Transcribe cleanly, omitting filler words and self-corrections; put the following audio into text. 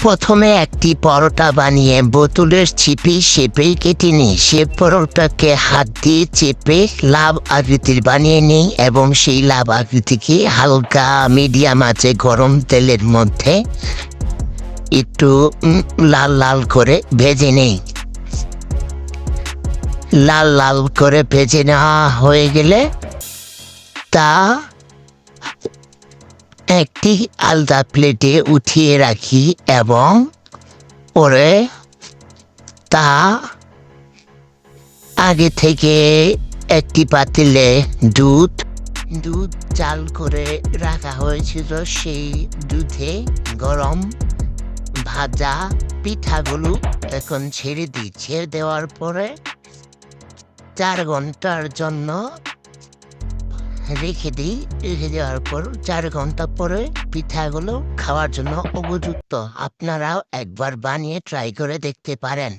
প্রথমে একটি পরোটা বানিয়ে বোতলের চিপে শেপে কেটে নিই। সে পরোটাকে হাত দিয়ে চেপে লাভ আকৃতির বানিয়ে নিই এবং সেই লাভ আকৃতিকে হালকা মিডিয়াম আঁচে গরম তেলের মধ্যে একটু লাল লাল করে ভেজে নেই। লাল লাল করে ভেজে নেওয়া হয়ে গেলে তা একটি আলাদা প্লেটে উঠিয়ে রাখি এবং পরে তা আগে থেকে একটি পাতিলে দুধ চাল করে রাখা হয়েছিল। সেই দুধে গরম ভাজা পিঠাগুলো এখন ছেড়ে দিই। ছেড়ে দেওয়ার পরে 4 ঘন্টার জন্য রেখে দিই। রেখে দেওয়ার পর 4 ঘন্টা পরে পিঠাগুলো খাওয়ার জন্য উপযুক্ত। আপনারাও একবার বানিয়ে ট্রাই করে দেখতে পারেন।